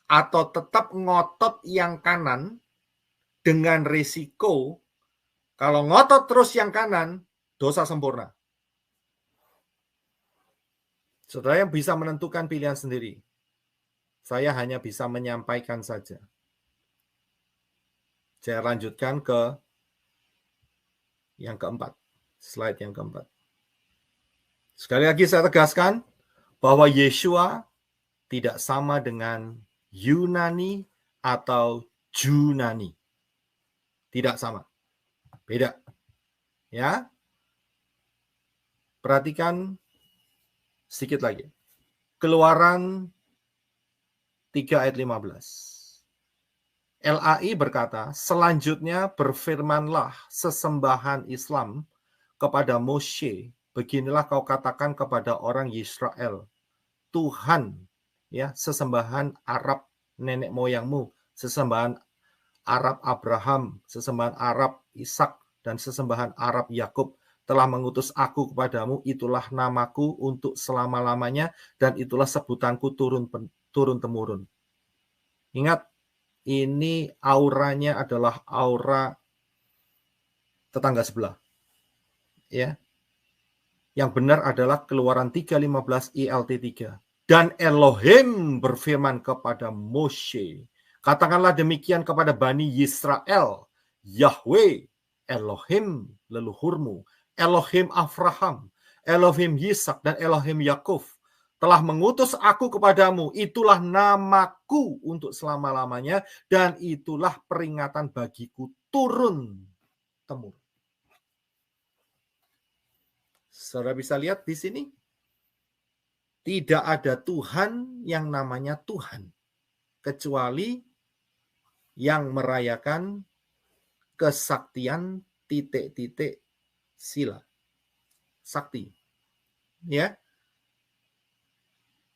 atau tetap ngotot yang kanan dengan risiko kalau ngotot terus yang kanan, dosa sempurna. Saudara yang bisa menentukan pilihan sendiri. Saya hanya bisa menyampaikan saja. Saya lanjutkan ke yang keempat. Slide yang keempat. Sekali lagi saya tegaskan bahwa Yeshua tidak sama dengan Yunani atau Junani. Tidak sama. Beda. Ya. Perhatikan sedikit lagi. Keluaran 3 ayat 15. LAI berkata, selanjutnya berfirmanlah sesembahan Islam kepada Moshe, beginilah kau katakan kepada orang Israel, Tuhan, ya, sesembahan Arab nenek moyangmu, sesembahan Arab Abraham, sesembahan Arab Ishak, dan sesembahan Arab Yakub telah mengutus aku kepadamu, itulah namaku untuk selama-lamanya, dan itulah sebutanku turun-temurun. Ingat, ini auranya adalah aura tetangga sebelah. Ya. Yang benar adalah Keluaran 3:15 ILT3. Dan Elohim berfirman kepada Moshe, katakanlah demikian kepada Bani Yisrael, Yahweh, Elohim leluhurmu, Elohim Abraham, Elohim Yisak, dan Elohim Yakub telah mengutus aku kepadamu, itulah namaku untuk selama-lamanya, dan itulah peringatan bagiku turun-temurun. Saudara bisa lihat di sini, tidak ada Tuhan yang namanya Tuhan, kecuali yang merayakan kesaktian titik-titik sila. Sakti. Ya.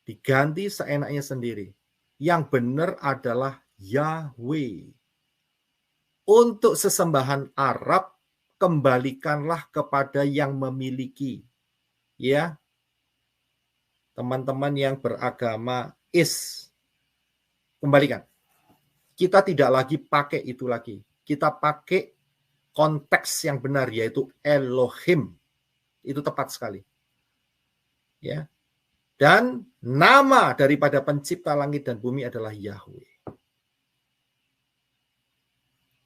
Diganti seenaknya sendiri. Yang benar adalah Yahweh. Untuk sesembahan Arab, kembalikanlah kepada yang memiliki. ya, teman-teman yang beragama kembalikan. Kita tidak lagi pakai itu lagi. Kita pakai konteks yang benar, yaitu Elohim. Itu tepat sekali. Ya. Dan nama daripada pencipta langit dan bumi adalah Yahweh.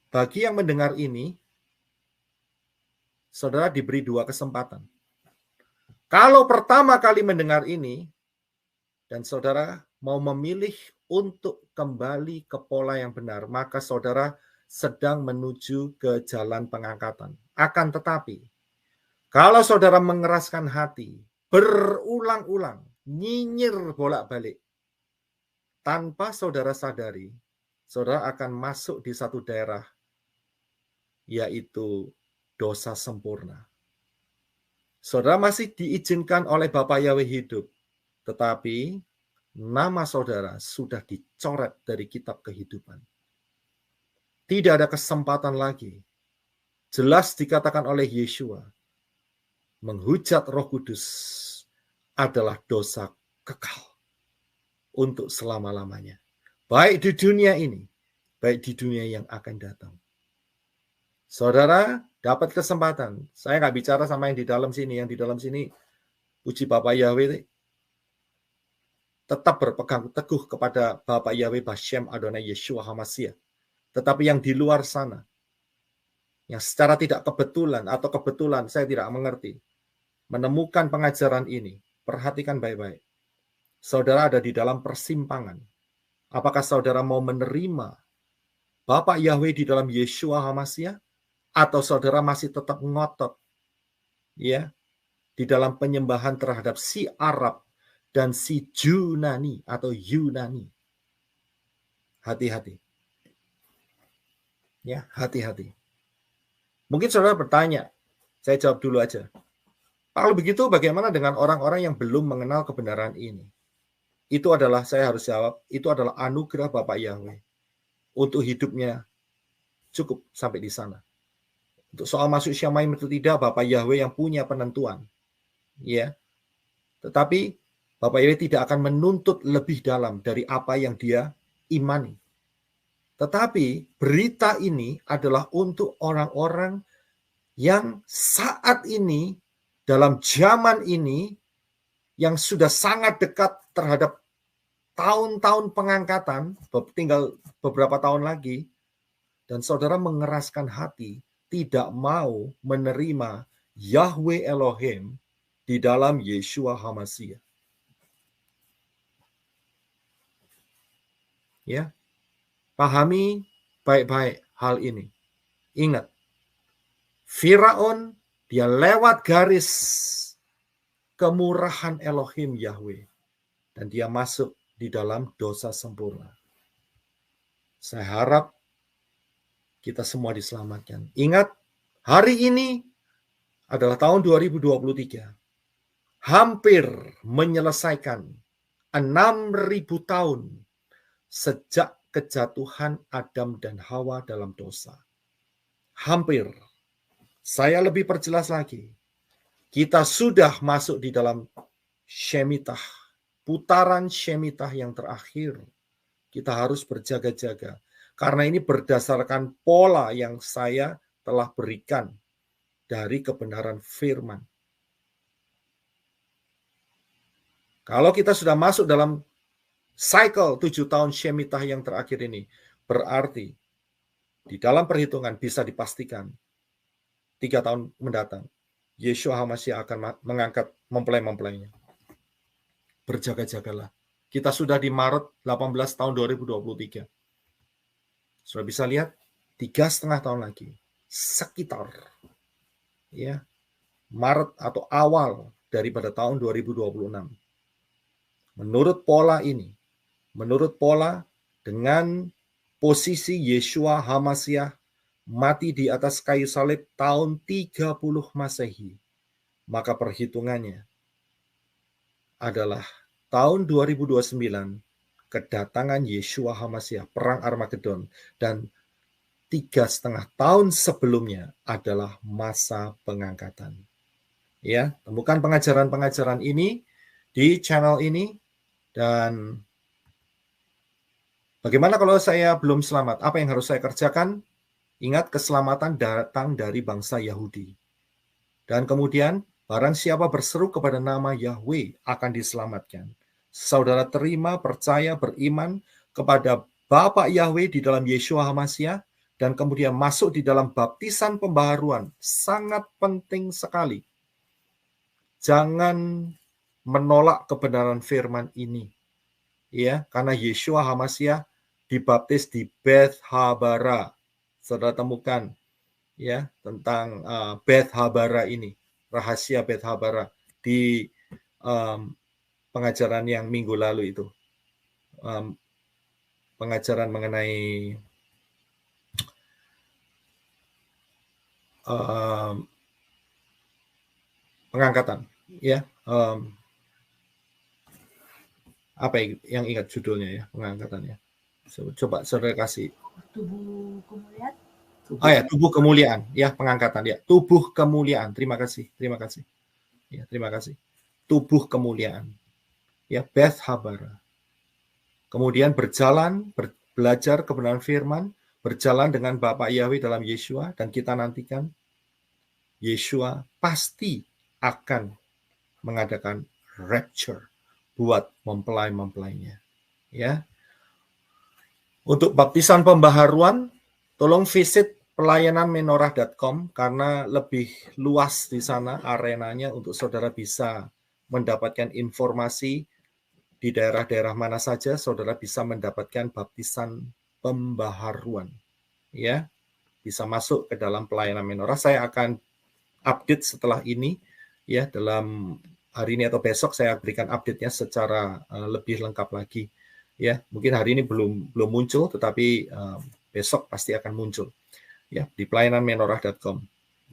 Bagi yang mendengar ini, saudara diberi 2 kesempatan. Kalau pertama kali mendengar ini, dan saudara mau memilih untuk kembali ke pola yang benar, maka saudara sedang menuju ke jalan pengangkatan. Akan tetapi, kalau saudara mengeraskan hati, berulang-ulang, nyinyir bolak-balik, tanpa saudara sadari, saudara akan masuk di satu daerah, yaitu dosa sempurna. Saudara masih diizinkan oleh Bapa Yahweh hidup, tetapi nama saudara sudah dicoret dari kitab kehidupan. Tidak ada kesempatan lagi. Jelas dikatakan oleh Yeshua, menghujat Roh Kudus adalah dosa kekal untuk selama-lamanya. Baik di dunia ini, baik di dunia yang akan datang. Saudara dapat kesempatan. Saya nggak bicara sama yang di dalam sini. Yang di dalam sini, puji Bapak Yahweh, tetap berpegang teguh kepada Bapak Yahweh Bashem Adonai Yeshua HaMashiach. Tetapi yang di luar sana, yang secara tidak kebetulan atau kebetulan, saya tidak mengerti, menemukan pengajaran ini, perhatikan baik-baik. Saudara ada di dalam persimpangan. Apakah saudara mau menerima Bapak Yahweh di dalam Yeshua HaMashiach? Atau saudara masih tetap ngotot, ya, di dalam penyembahan terhadap si Arab dan si Yunani atau Yunani? Hati-hati. Ya, hati-hati. Mungkin saudara bertanya, saya jawab dulu aja. Kalau begitu bagaimana dengan orang-orang yang belum mengenal kebenaran ini? Itu adalah, saya harus jawab, itu adalah anugerah Bapak Yahweh. Untuk hidupnya cukup sampai di sana. Untuk soal masuk Syamaim itu tidak, Bapak Yahweh yang punya penentuan. Ya. Tetapi Bapak Yahweh tidak akan menuntut lebih dalam dari apa yang dia imani. Tetapi berita ini adalah untuk orang-orang yang saat ini, dalam zaman ini, yang sudah sangat dekat terhadap tahun-tahun pengangkatan, tinggal beberapa tahun lagi, dan saudara mengeraskan hati, tidak mau menerima Yahweh Elohim di dalam Yeshua HaMashiach. Ya, pahami baik-baik hal ini. Ingat, Firaun dia lewat garis kemurahan Elohim Yahweh dan dia masuk di dalam dosa sempurna. Saya harap kita semua diselamatkan. Ingat, hari ini adalah tahun 2023. Hampir menyelesaikan 6.000 tahun sejak kejatuhan Adam dan Hawa dalam dosa. Hampir. Saya lebih perjelas lagi. Kita sudah masuk di dalam Shemitah. Putaran Shemitah yang terakhir. Kita harus berjaga-jaga. Karena ini berdasarkan pola yang saya telah berikan dari kebenaran firman. Kalau kita sudah masuk dalam cycle 7 tahun Shemitah yang terakhir ini, berarti di dalam perhitungan bisa dipastikan 3 tahun mendatang, Yeshua HaMashiach akan mengangkat mempelai-mempelainya. Berjaga-jagalah. Kita sudah di Maret 18 tahun 2023. Sudah bisa lihat 3,5 tahun lagi, sekitar ya Maret atau awal daripada tahun 2026. Menurut pola ini, menurut pola dengan posisi Yeshua HaMashiach mati di atas kayu salib tahun 30 Masehi, maka perhitungannya adalah tahun 2029 kedatangan Yeshua HaMashiach, perang Armageddon, dan 3,5 tahun sebelumnya adalah masa pengangkatan. Ya, temukan pengajaran-pengajaran ini di channel ini. Dan bagaimana kalau saya belum selamat? Apa yang harus saya kerjakan? Ingat, keselamatan datang dari bangsa Yahudi. Dan kemudian, barang siapa berseru kepada nama Yahweh akan diselamatkan. Saudara terima, percaya, beriman kepada Bapa Yahweh di dalam Yeshua HaMashiach, dan kemudian masuk di dalam baptisan pembaharuan. Sangat penting sekali. Jangan menolak kebenaran firman ini. Ya, karena Yeshua HaMashiach dibaptis di Beth Habara. Saudara temukan ya tentang Beth Habara ini, rahasia Beth Habara di pengajaran yang minggu lalu itu. Pengajaran mengenai pengangkatan, ya. Apa yang ingat judulnya ya, pengangkatannya? Coba saudara kasih. Tubuh kemuliaan. Ya, tubuh kemuliaan, ya, pengangkatan ya. Tubuh kemuliaan. Terima kasih. Ya, terima kasih. Tubuh kemuliaan. Ya, Beth Habara. Kemudian berjalan, belajar kebenaran firman, berjalan dengan Bapak Yahweh dalam Yeshua, dan kita nantikan Yeshua pasti akan mengadakan rapture buat mempelai-mempelainya. Ya. Untuk baptisan pembaharuan, tolong visit pelayananmenorah.com karena lebih luas di sana arenanya untuk saudara bisa mendapatkan informasi di daerah-daerah mana saja saudara bisa mendapatkan baptisan pembaharuan. Ya, bisa masuk ke dalam pelayanan menorah. Saya akan update setelah ini ya, dalam hari ini atau besok saya berikan update-nya secara lebih lengkap lagi. Ya, mungkin hari ini belum muncul, tetapi besok pasti akan muncul ya di pelayananmenorah.com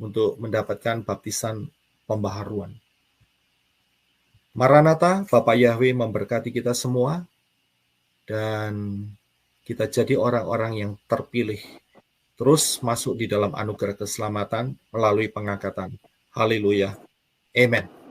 untuk mendapatkan baptisan pembaharuan. Maranatha, Bapak Yahweh memberkati kita semua dan kita jadi orang-orang yang terpilih terus masuk di dalam anugerah keselamatan melalui pengangkatan. Haleluya. Amen.